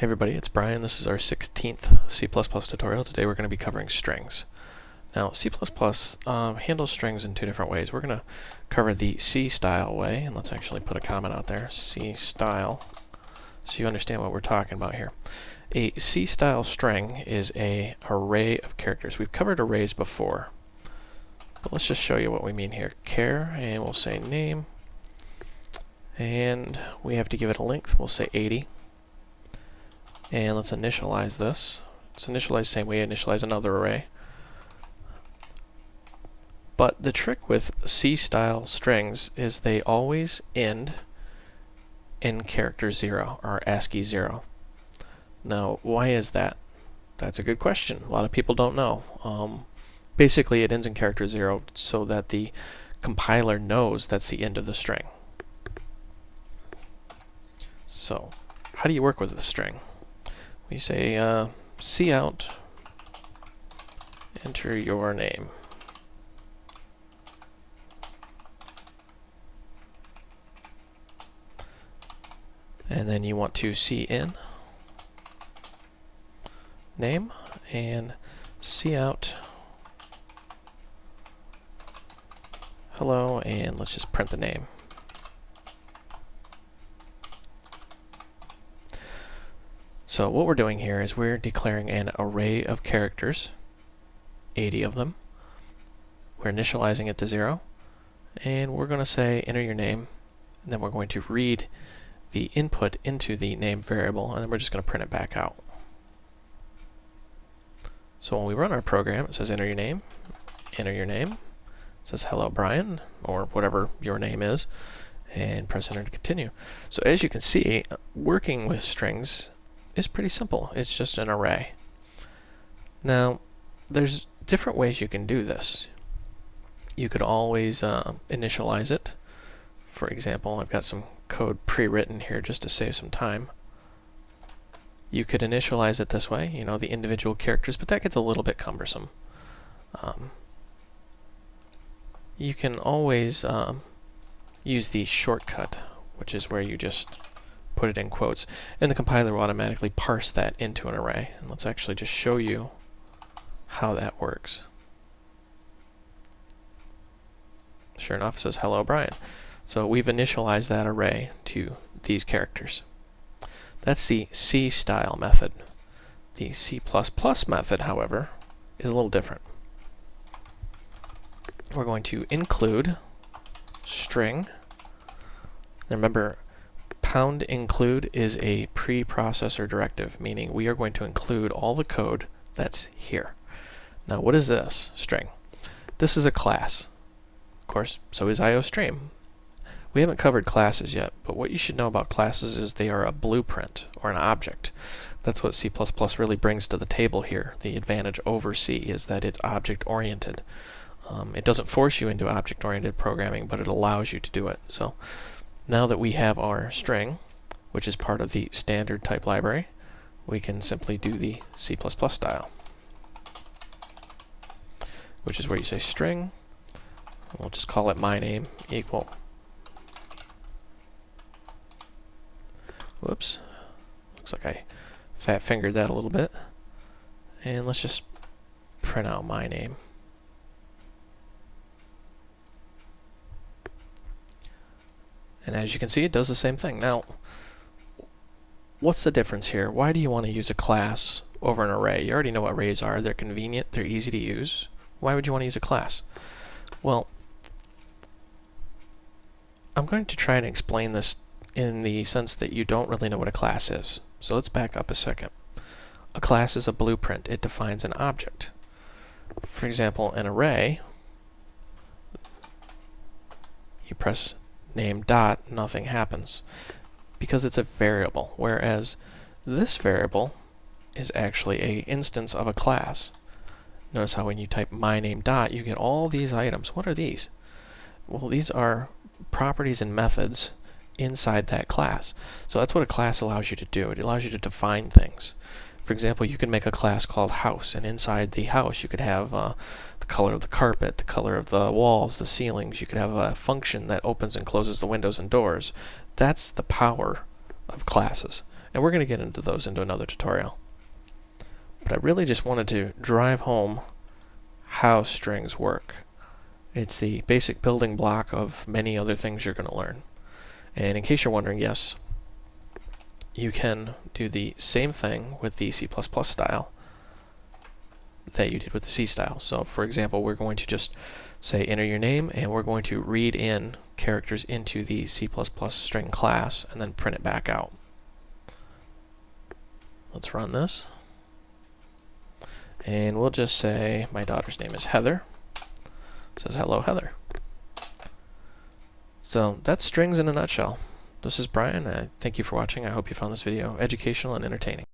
everybody, it's Brian. This is our 16th C++ tutorial. Today we're going to be covering strings. Now C++ handles strings in two different ways. We're going to cover the C style way, and let's actually put a comment out there, C style, so you understand what we're talking about here. A C style string is an array of characters. We've covered arrays before, but let's just show you what we mean here. Char, and we'll say name, and we have to give it a length. We'll say 80. And let's initialize this. It's initialized the same way we initialize another array. But the trick with C-style strings is they always end in character 0, or ASCII 0. Now, why is that? That's a good question. A lot of people don't know. Basically, it ends in character 0 so that the compiler knows that's the end of the string. So, how do you work with the string? We say cout, enter your name. And then you want to cin name and cout hello, and let's just print the name. So what we're doing here is we're declaring an array of characters, 80 of them. We're initializing it to 0, and we're going to say enter your name, and then we're going to read the input into the name variable, and then we're just going to print it back out. So when we run our program, it says enter your name, it says hello Brian, or whatever your name is, and press enter to continue. So as you can see, working with strings is pretty simple. It's just an array. Now, there's different ways you can do this. You could always initialize it. For example, I've got some code pre-written here just to save some time. You could initialize it this way, you know, the individual characters, but that gets a little bit cumbersome. You can always use the shortcut, which is where you just put it in quotes, and the compiler will automatically parse that into an array. And let's actually just show you how that works. Sure enough, it says hello Brian. So we've initialized that array to these characters. That's the C style method. The C++ method, however, is a little different. We're going to include string. Remember, #include is a preprocessor directive, meaning we are going to include all the code that's here. Now, what is this string? This is a class. Of course, so is IOStream. We haven't covered classes yet, but what you should know about classes is they are a blueprint or an object. That's what C++ really brings to the table here. The advantage over C is that it's object-oriented. It doesn't force you into object-oriented programming, but it allows you to do it. So now that we have our string, which is part of the standard type library, we can simply do the C++ style, which is where you say string. We'll just call it my name equal. Whoops. Looks like I fat fingered that a little bit. And let's just print out my name. And as you can see, it does the same thing. Now, what's the difference here? Why do you want to use a class over an array? You already know what arrays are. They're convenient. They're easy to use. Why would you want to use a class? Well, I'm going to try and explain this in the sense that you don't really know what a class is. So let's back up a second. A class is a blueprint. It defines an object. For example, an array, you press name dot, nothing happens because it's a variable, whereas this variable is actually an instance of a class. Notice how when you type my name dot, you get all these items. What are these? Well, these are properties and methods inside that class. So that's what a class allows you to do. It allows you to define things. For example, you can make a class called house, and inside the house you could have the color of the carpet, the color of the walls, the ceilings. You could have a function that opens and closes the windows and doors. That's the power of classes. And we're going to get into those into another tutorial. But I really just wanted to drive home how strings work. It's the basic building block of many other things you're going to learn. And in case you're wondering, yes, you can do the same thing with the C++ style that you did with the C style. So for example, we're going to just say enter your name, and we're going to read in characters into the C++ string class and then print it back out. Let's run this. And we'll just say my daughter's name is Heather. It says hello Heather. So that's strings in a nutshell. This is Brian. Thank you for watching. I hope you found this video educational and entertaining.